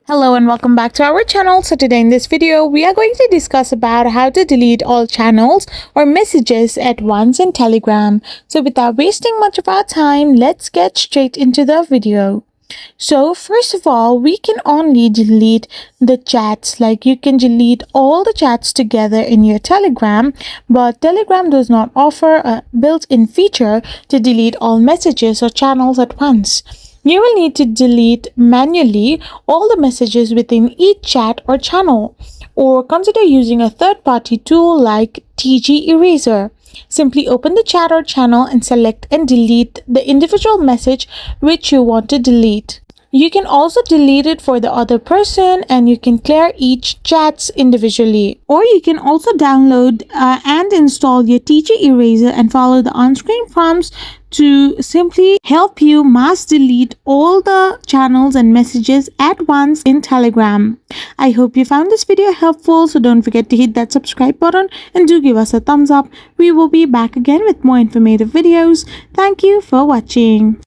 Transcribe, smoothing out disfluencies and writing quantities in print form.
Hello and welcome back to our channel. So today in this video, we are going to discuss about how to delete all channels or messages at once in Telegram. So without wasting much of our time, let's get straight into the video. So first of all, we can only delete the chats, like you can delete all the chats together in your Telegram, but Telegram does not offer a built-in feature to delete all messages or channels at once. You will need to delete manually all the messages within each chat or channel, or consider using a third-party tool like TG Eraser. Simply open the chat or channel and select and delete the individual message which you want to delete. You can also delete it for the other person, and you can clear each chats individually. Or you can also download and install your TG Eraser and follow the on-screen prompts to simply help you mass delete all the channels and messages at once in Telegram. I hope you found this video helpful, so don't forget to hit that subscribe button and do give us a thumbs up. We will be back again with more informative videos. Thank you for watching.